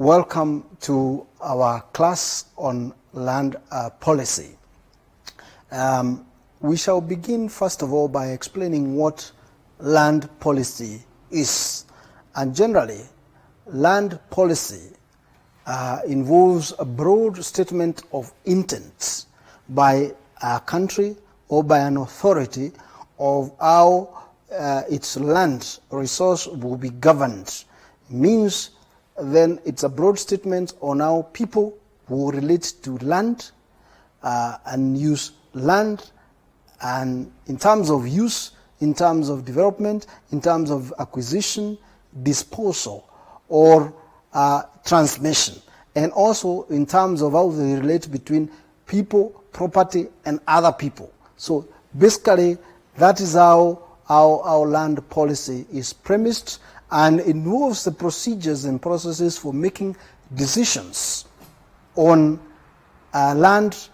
welcome to our class on land policy. We shall begin first of all by explaining what land policy is. And generally, land policy involves a broad statement of intent by a country or by an authority of how its land resource will be governed. Means then it's a broad statement on how people will relate to land and use land, and in terms of use, in terms of development, in terms of acquisition, disposal, or transmission, and also in terms of how they relate between people, property, and other people. So basically, that is how our land policy is premised, and involves the procedures and processes for making decisions on land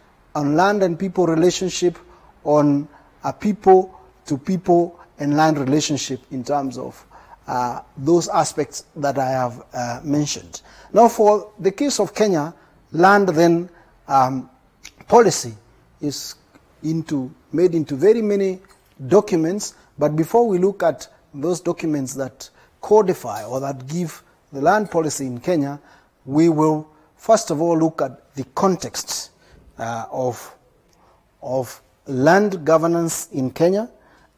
and people relationship, on a people to people and land relationship in terms of those aspects that I have mentioned. Now, for the case of Kenya, land then policy is made into very many documents. But before we look at those documents that codify or that give the land policy in Kenya, we will first of all look at the context of land governance in Kenya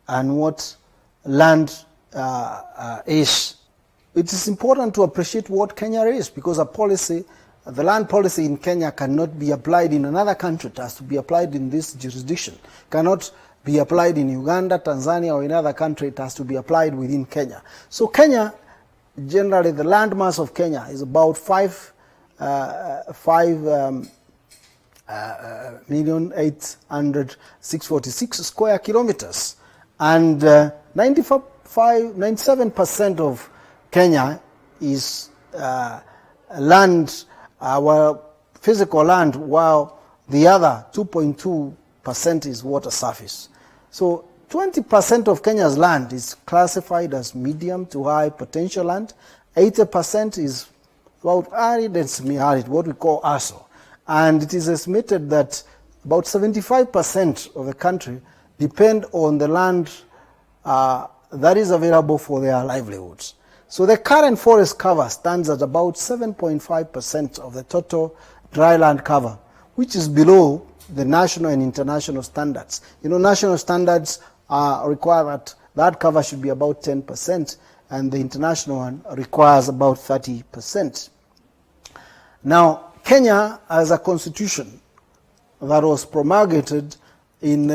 and what land is. It is important to appreciate what Kenya is, because the land policy in Kenya cannot be applied in another country. It has to be applied in this jurisdiction. Cannot be applied in Uganda, Tanzania, or in other country. It has to be applied within Kenya. So Kenya, generally, the land mass of Kenya is about 5,800,646 square kilometers, and 97% of Kenya is land, physical land, while the other 2.2% is water surface. So 20% of Kenya's land is classified as medium to high potential land. 80% is about arid and semi-arid, what we call ASO. And it is estimated that about 75% of the country depend on the land that is available for their livelihoods. So the current forest cover stands at about 7.5% of the total dry land cover, which is below the national and international standards. You know, national standards require that cover should be about 10%, and the international one requires about 30%. Now, Kenya has a constitution that was promulgated in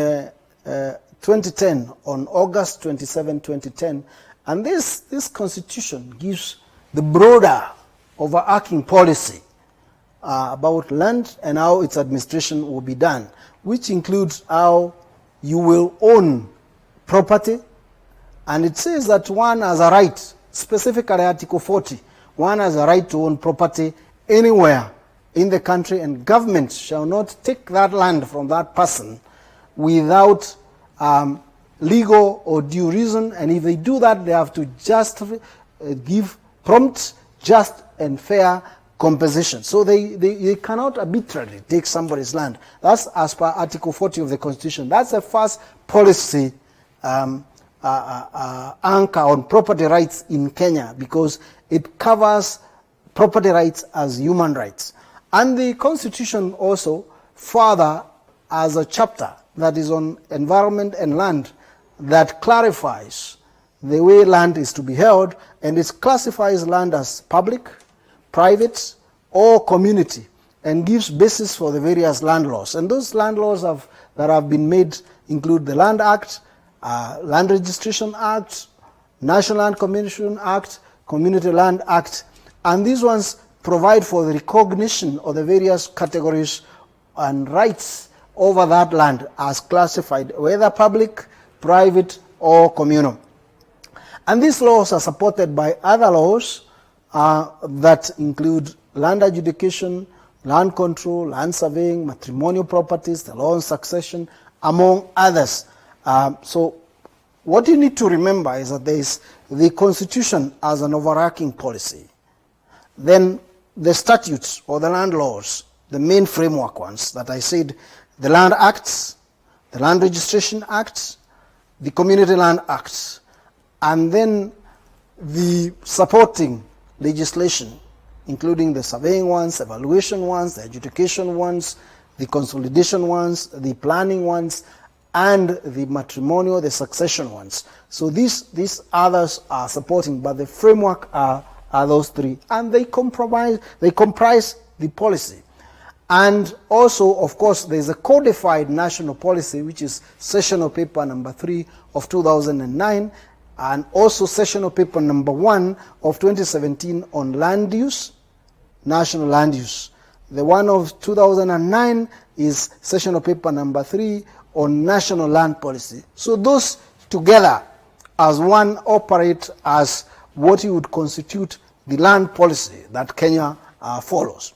2010, on August 27, 2010, and this constitution gives the broader overarching policy about land and how its administration will be done, which includes how you will own property. And it says that one has a right, specifically Article 40, one has a right to own property anywhere in the country, and government shall not take that land from that person without legal or due reason. And if they do that, they have to just give prompt, just, and fair compensation. So they cannot arbitrarily take somebody's land. That's as per Article 40 of the Constitution. That's the first policy anchor on property rights in Kenya, because it covers property rights as human rights. And the Constitution also further has a chapter that is on environment and land that clarifies the way land is to be held, and it classifies land as public, private, or community, and gives basis for the various land laws. And those land laws that have been made include the Land Act, Land Registration Act, National Land Commission Act, Community Land Act, and these ones provide for the recognition of the various categories and rights over that land as classified, whether public, private, or communal. And these laws are supported by other laws that include land adjudication, land control, land surveying, matrimonial properties, the law on succession, among others. So what you need to remember is that there is the Constitution as an overarching policy. Then the statutes or the land laws, the main framework ones that I said, the Land Acts, the Land Registration Acts, the Community Land Acts, and then the supporting legislation, including the surveying ones, evaluation ones, the adjudication ones, the consolidation ones, the planning ones, and the matrimonial, the succession ones. So these others are supporting, but the framework are those three, and they comprise the policy. And also, of course, there's a codified national policy, which is sessional paper number 3 of 2009, and also sessional paper number 1 of 2017 on land use, national land use. The one of 2009 is sessional paper number 3 on national land policy. So those together as one operate as what you would constitute the land policy that Kenya follows.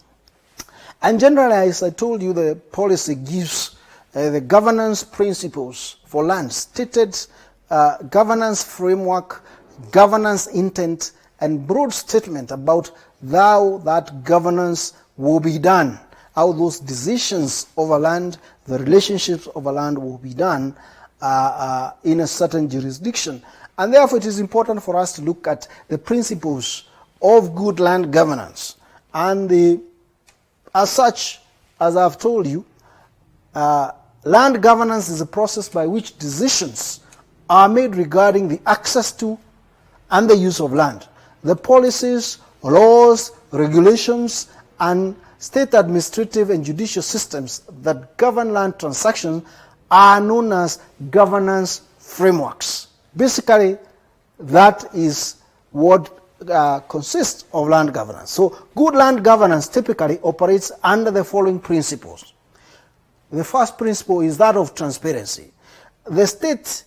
And generally, as I told you, the policy gives the governance principles for land, stated governance framework, governance intent, and broad statement about how that governance will be done, how those decisions over land, the relationships over land will be done in a certain jurisdiction. And therefore, it is important for us to look at the principles of good land governance. And as such, as I've told you, land governance is a process by which decisions are made regarding the access to and the use of land. The policies, laws, regulations, and state administrative and judicial systems that govern land transactions are known as governance frameworks. Basically, that is what consists of land governance. So good land governance typically operates under the following principles. The first principle is that of transparency. The state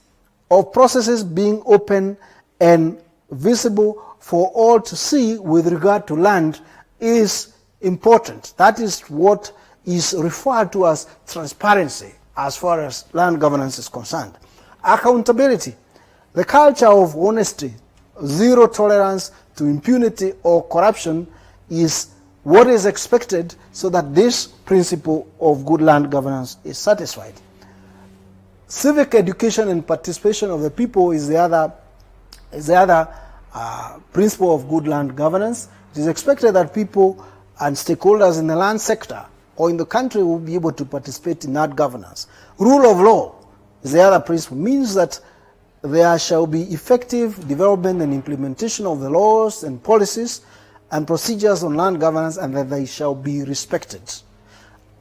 of processes being open and visible for all to see with regard to land is important. That is what is referred to as transparency as far as land governance is concerned. Accountability. The culture of honesty, zero tolerance to impunity or corruption is what is expected so that this principle of good land governance is satisfied. Civic education and participation of the people is the other principle of good land governance. It is expected that people and stakeholders in the land sector or in the country will be able to participate in that governance. Rule of law is the other principle, means that there shall be effective development and implementation of the laws and policies and procedures on land governance, and that they shall be respected.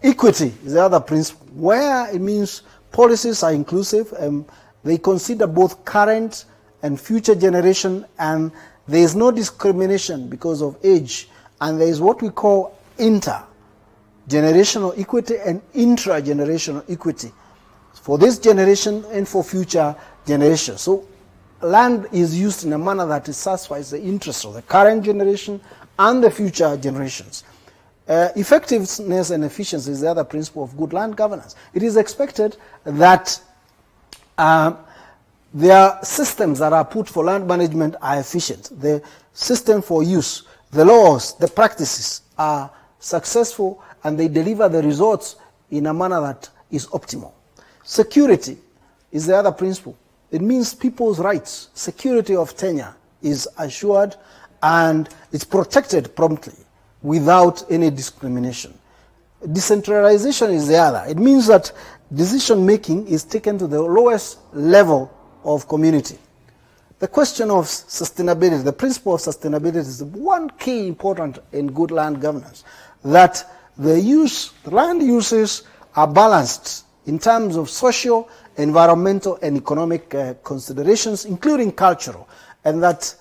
Equity is the other principle, where it means policies are inclusive and they consider both current and future generation, and there is no discrimination because of age, and there is what we call intergenerational equity and intragenerational equity for this generation and for future generations. So land is used in a manner that it satisfies the interests of the current generation and the future generations. Effectiveness and efficiency is the other principle of good land governance. It is expected that their systems that are put for land management are efficient. The system for use, the laws, the practices are successful, and they deliver the results in a manner that is optimal. Security is the other principle. It means people's rights. Security of tenure is assured and it's protected promptly without any discrimination. Decentralization is the other. It means that decision making is taken to the lowest level of community. The question of sustainability, the principle of sustainability is one key important in good land governance, that the land uses are balanced in terms of social, environmental, and economic considerations, including cultural, and that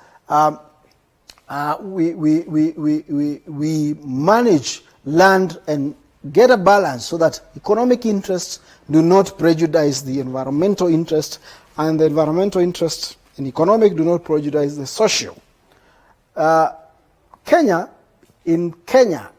we manage land and get a balance so that economic interests do not prejudice the environmental interest, and the environmental interest and economic do not prejudice the social. In Kenya,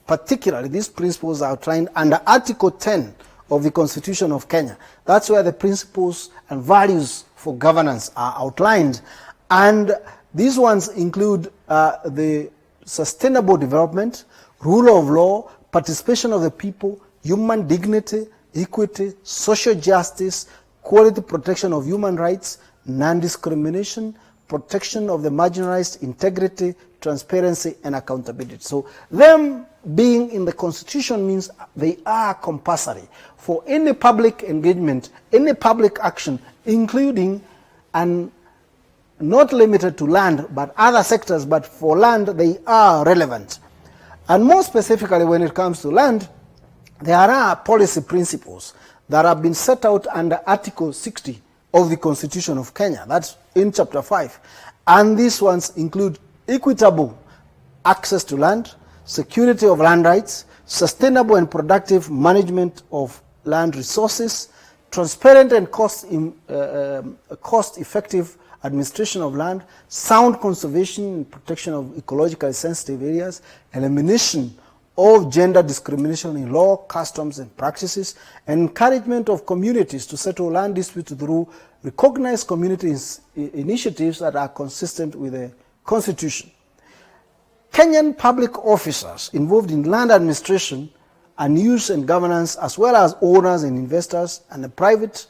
particularly, these principles are outlined under Article 10 of the Constitution of Kenya. That's where the principles and values for governance are outlined. And these ones include the sustainable development, rule of law, participation of the people, human dignity, equity, social justice, quality protection of human rights, non-discrimination, protection of the marginalized, integrity, transparency, and accountability. So them being in the Constitution means they are compulsory for any public engagement, any public action, including and not limited to land, but other sectors, but for land, they are relevant. And more specifically, when it comes to land, there are policy principles that have been set out under Article 60 of the Constitution of Kenya. That's in Chapter 5. And these ones include equitable access to land, security of land rights, sustainable and productive management of land resources, transparent and cost-effective administration of land, sound conservation and protection of ecologically sensitive areas, elimination of gender discrimination in law, customs, and practices, and encouragement of communities to settle land disputes through recognized community initiatives that are consistent with the Constitution. Kenyan public officers involved in land administration and use and governance, as well as owners and investors and the private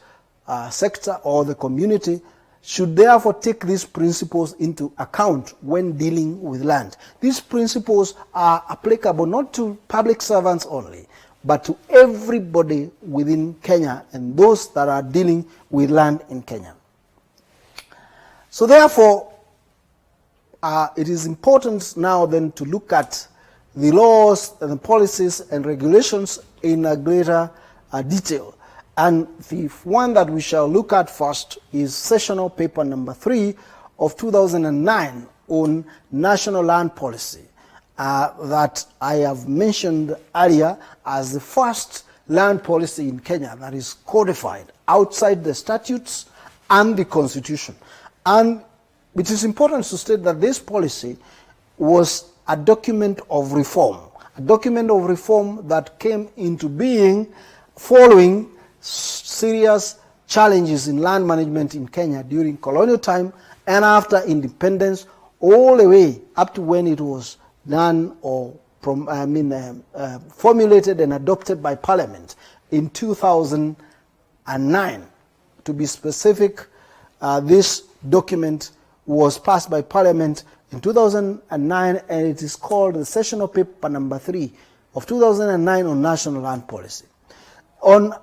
sector or the community, should therefore take these principles into account when dealing with land. These principles are applicable not to public servants only, but to everybody within Kenya and those that are dealing with land in Kenya. So therefore, it is important now then to look at the laws and the policies and regulations in a greater detail. And the one that we shall look at first is sessional paper number 3 of 2009 on national land policy that I have mentioned earlier as the first land policy in Kenya that is codified outside the statutes and the Constitution. And it is important to state that this policy was a document of reform that came into being following serious challenges in land management in Kenya during colonial time and after independence, all the way up to when it was done or formulated and adopted by Parliament in 2009. To be specific, this document was passed by Parliament in 2009, and it is called the sessional paper number 3 of 2009 on national land policy. On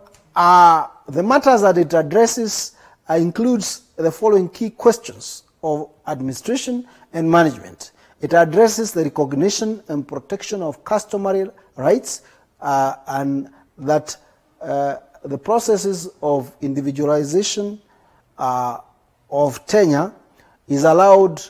the matters that it addresses includes the following key questions of administration and management. It addresses the recognition and protection of customary rights and that the processes of individualization of tenure is allowed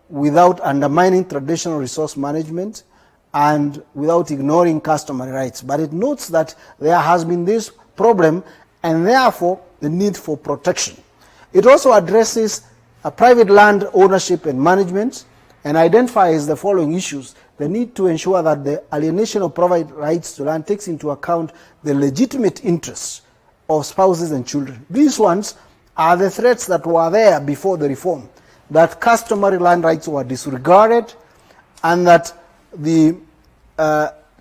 without undermining traditional resource management and without ignoring customary rights. But it notes that there has been this problem and therefore the need for protection. It also addresses private land ownership and management and identifies the following issues: the need to ensure that the alienation of private rights to land takes into account the legitimate interests of spouses and children. These ones are the threats that were there before the reform, that customary land rights were disregarded and that the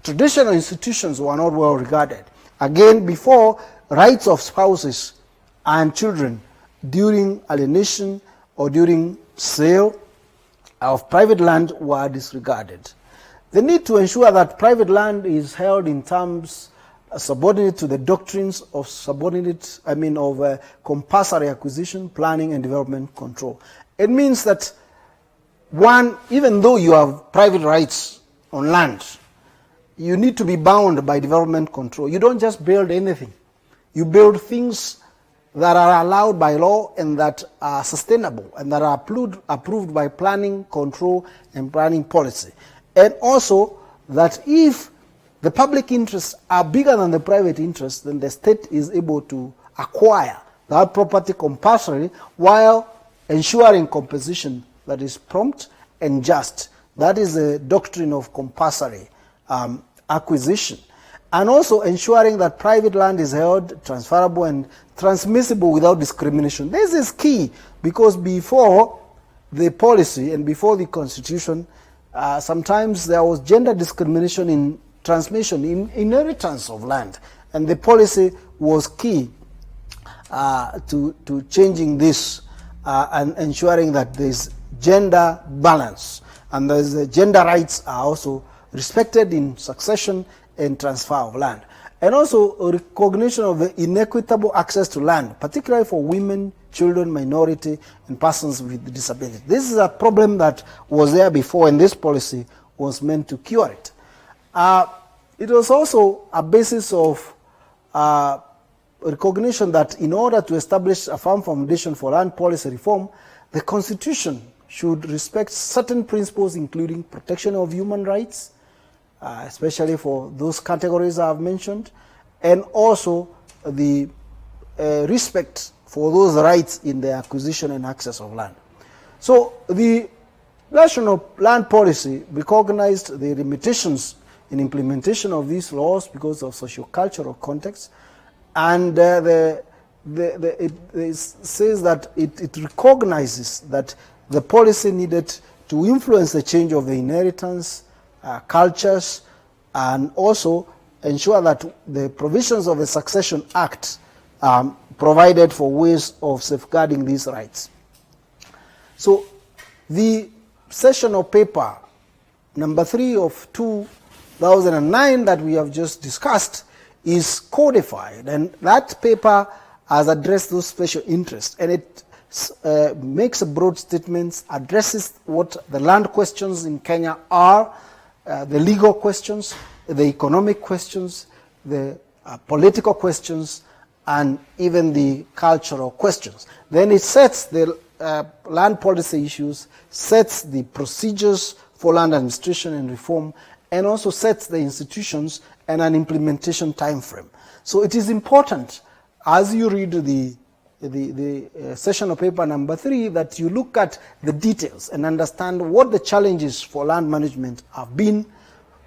traditional institutions were not well regarded. Again, before, rights of spouses and children during alienation or during sale of private land were disregarded. The need to ensure that private land is held in terms subordinate to the doctrines of compulsory acquisition, planning, and development control. It means that one, even though you have private rights on land, you need to be bound by development control. You don't just build anything. You build things that are allowed by law and that are sustainable and that are approved by planning, control, and planning policy. And also that if the public interests are bigger than the private interests, then the state is able to acquire that property compulsorily while ensuring compensation that is prompt and just. That is the doctrine of compulsory acquisition. And also ensuring that private land is held, transferable, and transmissible without discrimination. This is key because before the policy and before the Constitution, sometimes there was gender discrimination in transmission, in inheritance of land, and the policy was key to changing this and ensuring that there's gender balance and the gender rights are also respected in succession and transfer of land. And also a recognition of the inequitable access to land, particularly for women, children, minority, and persons with disability. This is a problem that was there before, and this policy was meant to cure it. It was also a basis of recognition that in order to establish a firm foundation for land policy reform, the Constitution should respect certain principles, including protection of human rights, especially for those categories I have mentioned, and also the respect for those rights in the acquisition and access of land. So the national land policy recognized the limitations in implementation of these laws because of socio-cultural context, and it says that it recognizes that the policy needed to influence the change of the inheritance, cultures, and also ensure that the provisions of the Succession Act provided for ways of safeguarding these rights. So the sessional paper number 3 of 2009 that we have just discussed is codified, and that paper has addressed those special interests, and it makes a broad statements, addresses what the land questions in Kenya are, the legal questions, the economic questions, the political questions, and even the cultural questions. Then it sets the land policy issues, sets the procedures for land administration and reform, and also sets the institutions and an implementation time frame. So it is important, as you read the sessional paper number 3, that you look at the details and understand what the challenges for land management have been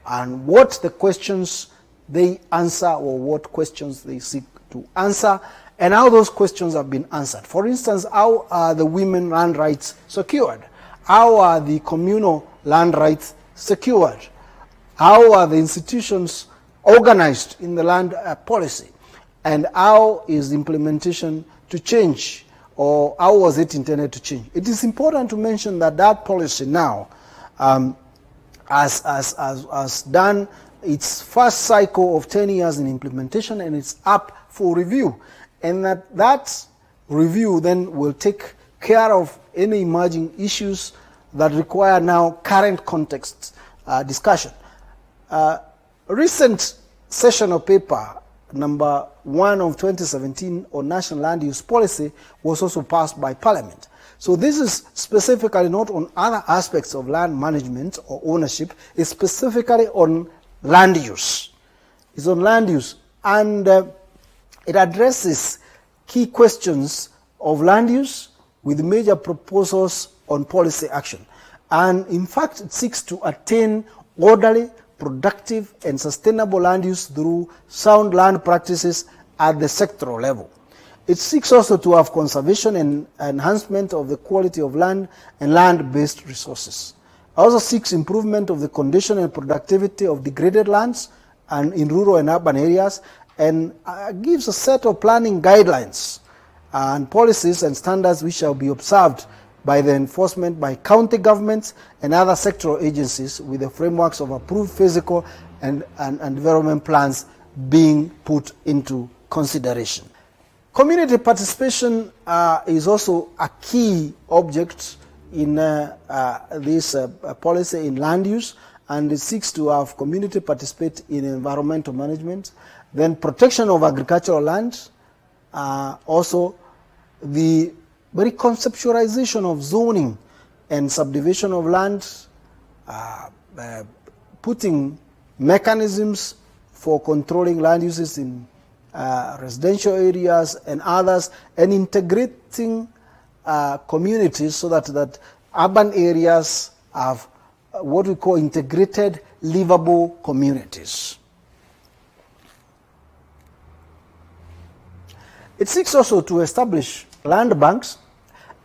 and what the questions they answer or what questions they seek to answer and how those questions have been answered. For instance, how are the women land rights secured? How are the communal land rights secured? How are the institutions organized in the land policy? And how is the implementation to change, or how was it intended to change? It is important to mention that that policy now has done its first cycle of 10 years in implementation, and it's up for review. And that review then will take care of any emerging issues that require now current context discussion. Recent sessional paper number 1 of 2017 on national land use policy was also passed by Parliament. So this is specifically not on other aspects of land management or ownership, it's specifically on land use. It's on land use, and it addresses key questions of land use with major proposals on policy action. And in fact, it seeks to attain orderly, productive, and sustainable land use through sound land practices at the sectoral level. It seeks also to have conservation and enhancement of the quality of land and land-based resources. It also seeks improvement of the condition and productivity of degraded lands and in rural and urban areas, and gives a set of planning guidelines and policies and standards which shall be observed by the enforcement by county governments and other sectoral agencies, with the frameworks of approved physical and development plans being put into consideration. Community participation is also a key object in this policy in land use, and it seeks to have community participate in environmental management, then protection of agricultural land, also the very conceptualization of zoning and subdivision of land, putting mechanisms for controlling land uses in residential areas and others, and integrating communities so that urban areas have what we call integrated livable communities. It seeks also to establish land banks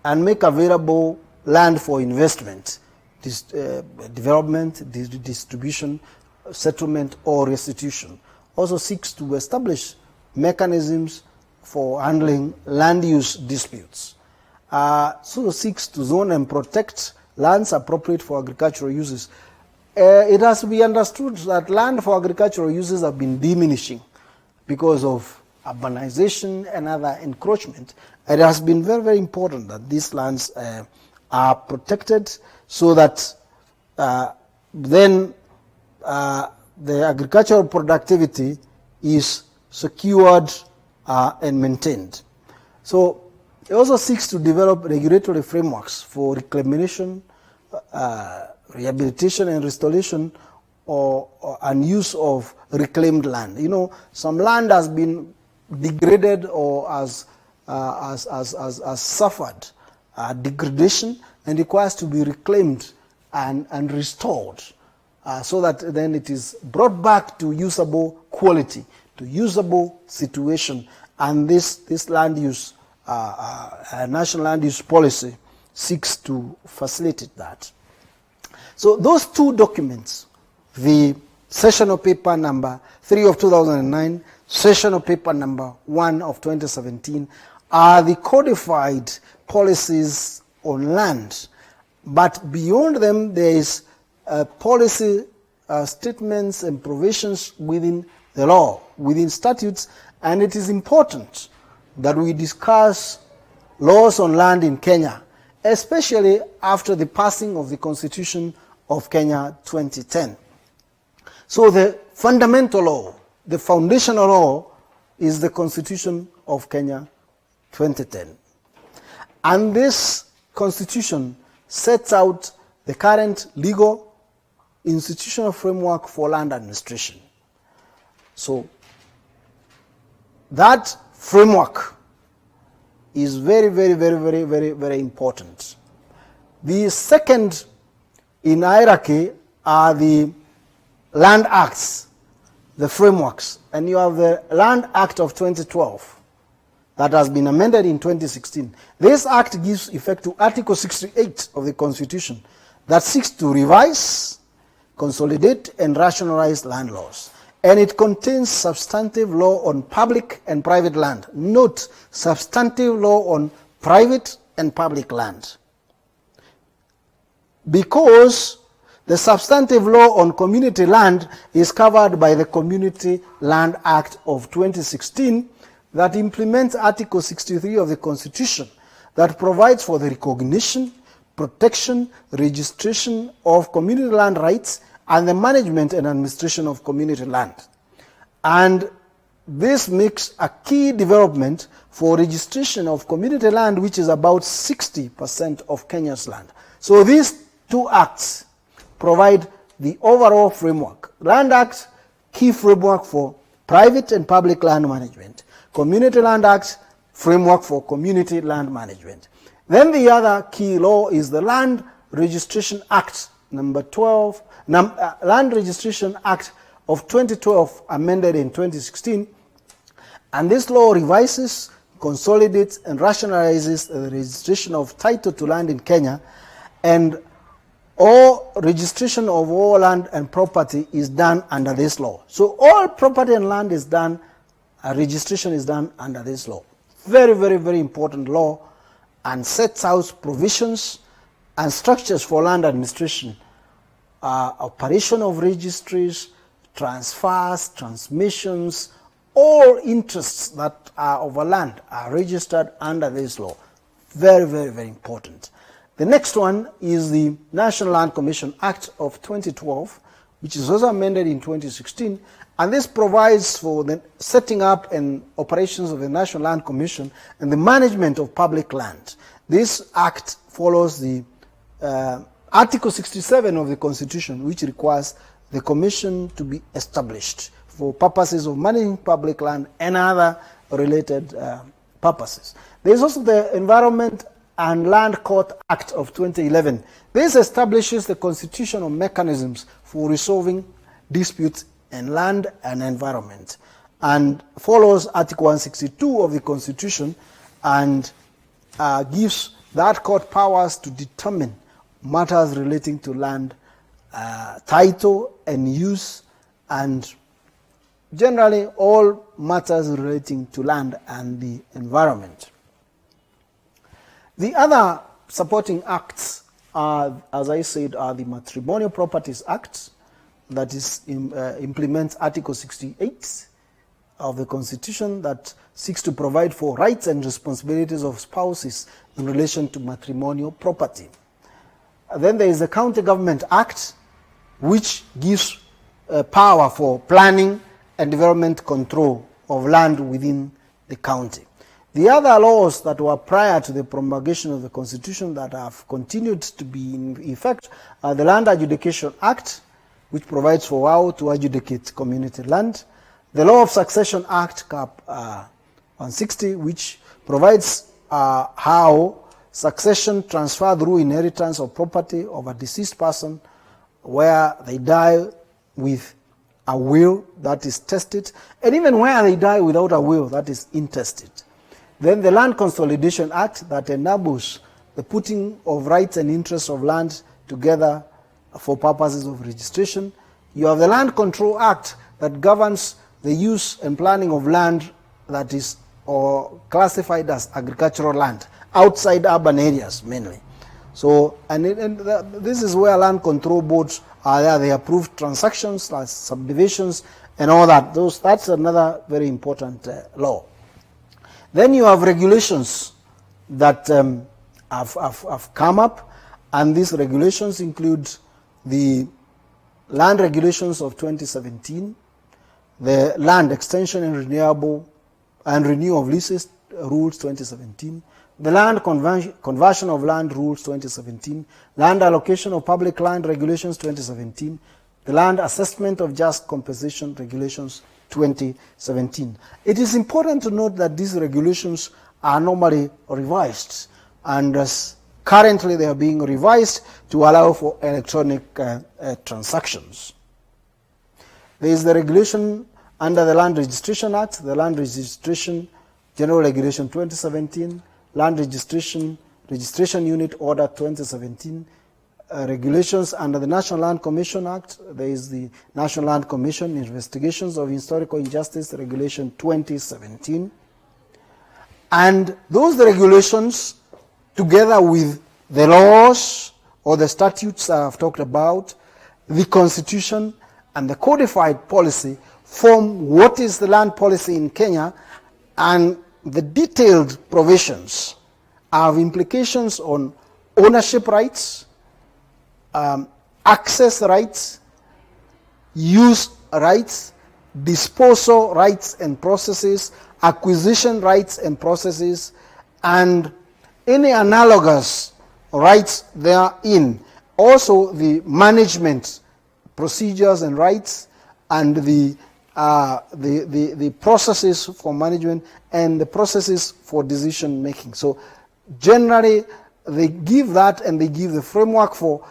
and make available land for investment development, distribution, settlement, or restitution. Also seeks to establish mechanisms for handling land use disputes. So seeks to zone and protect lands appropriate for agricultural uses. It has to be understood that land for agricultural uses have been diminishing because of urbanization and other encroachment. It has been very, very important that these lands are protected so that then the agricultural productivity is secured and maintained. So it also seeks to develop regulatory frameworks for reclamation, rehabilitation and restoration and use of reclaimed land. You know, some land has been degraded or has suffered degradation and requires to be reclaimed and restored so that then it is brought back to usable quality, to usable situation. And this land use, national land use policy seeks to facilitate that. So those two documents, the sessional paper number 3 of 2009, sessional paper number 1 of 2017, are the codified policies on land. But beyond them, there is policy statements and provisions within the law, within statutes, and it is important that we discuss laws on land in Kenya, especially after the passing of the Constitution of Kenya 2010. So the fundamental law, the foundational law, is the Constitution of Kenya 2010. And this Constitution sets out the current legal institutional framework for land administration. So that framework is very, very, very, very, very, very important. The second in hierarchy are the land acts, the frameworks. And you have the Land Act of 2012 that has been amended in 2016. This act gives effect to Article 68 of the Constitution that seeks to revise, consolidate, and rationalize land laws. And it contains substantive law on public and private land. Note, substantive law on private and public land. Because the substantive law on community land is covered by the Community Land Act of 2016 that implements Article 63 of the Constitution that provides for the recognition, protection, registration of community land rights and the management and administration of community land. And this makes a key development for registration of community land, which is about 60% of Kenya's land. So these two acts provide the overall framework. Land Act, key framework for private and public land management. Community Land Act, framework for community land management. Then the other key law is the Land Registration Act, number 12, Land Registration Act of 2012, amended in 2016. And this law revises, consolidates, and rationalizes the registration of title to land in Kenya, and all registration of all land and property is done under this law. So all property and land is done, registration is done under this law. Very, very, very important law, and sets out provisions and structures for land administration, operation of registries, transfers, transmissions, all interests that are over land are registered under this law. Very, very, very important. The next one is the National Land Commission Act of 2012, which is also amended in 2016, and this provides for the setting up and operations of the National Land Commission and the management of public land. This act follows the Article 67 of the Constitution, which requires the Commission to be established for purposes of managing public land and other related purposes. There is also the Environment and Land Court Act of 2011. This establishes the constitutional mechanisms for resolving disputes in land and environment, and follows Article 162 of the Constitution and gives that court powers to determine matters relating to land title and use, and generally all matters relating to land and the environment. The other supporting acts are, as I said, are the Matrimonial Properties Act, that is implements Article 68 of the Constitution, that seeks to provide for rights and responsibilities of spouses in relation to matrimonial property. Then there is the County Government Act, which gives power for planning and development control of land within the county. The other laws that were prior to the promulgation of the Constitution that have continued to be in effect are the Land Adjudication Act, which provides for how to adjudicate community land, the Law of Succession Act, Cap 160, which provides how succession transfer through inheritance of property of a deceased person where they die with a will that is tested, and even where they die without a will that is intested. Then the Land Consolidation Act, that enables the putting of rights and interests of land together for purposes of registration. You have the Land Control Act, that governs the use and planning of land that is classified as agricultural land outside urban areas mainly. So, this is where land control boards are there. They approve transactions like subdivisions and all that. That's another very important law. Then you have regulations that have come up, and these regulations include the Land Regulations of 2017, the Land Extension and Renewal of Leases Rules 2017, the Land Conversion of Land Rules 2017, Land Allocation of Public Land Regulations 2017, the Land Assessment of Just Compensation Regulations 2017. It is important to note that these regulations are normally revised, and currently they are being revised to allow for electronic transactions. There is the regulation under the Land Registration Act, the Land Registration General Regulation 2017, Land Registration Unit Order 2017, regulations under the National Land Commission Act. There is the National Land Commission Investigations of Historical Injustice Regulation 2017. And those regulations, together with the laws or the statutes I've talked about, the Constitution and the codified policy, form what is the land policy in Kenya, and the detailed provisions have implications on ownership rights, access rights, use rights, disposal rights and processes, acquisition rights and processes, and any analogous rights therein. Also the management procedures and rights, and the processes for management and the processes for decision making. So generally they give that, and they give the framework for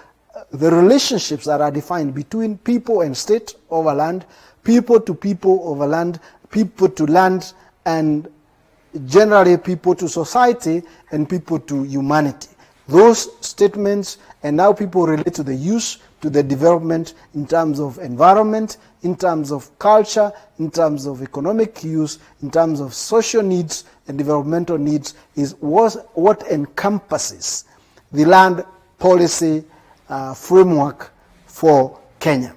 the relationships that are defined between people and state over land, people to people over land, people to land, and generally people to society and people to humanity. Those statements, and now people relate to the use, to the development in terms of environment, in terms of culture, in terms of economic use, in terms of social needs and developmental needs, is what encompasses the land policy framework for Kenya.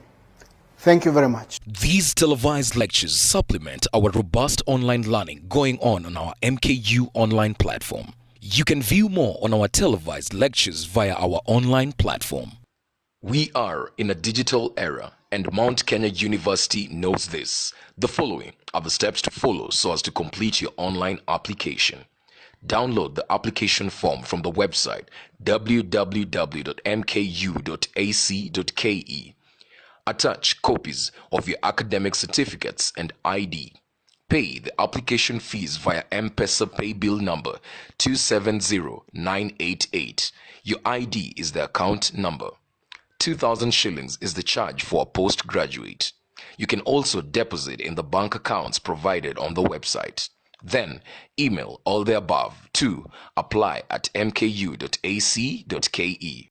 Thank you very much. These televised lectures supplement our robust online learning going on our MKU online platform. You can view more on our televised lectures via our online platform. We are in a digital era, and Mount Kenya University knows this. The following are the steps to follow so as to complete your online application. Download the application form from the website www.mku.ac.ke. Attach copies of your academic certificates and ID. Pay the application fees via M-Pesa pay bill number 270988. Your ID is the account number. 2,000 shillings is the charge for a postgraduate. You can also deposit in the bank accounts provided on the website. Then email all the above to apply@mku.ac.ke.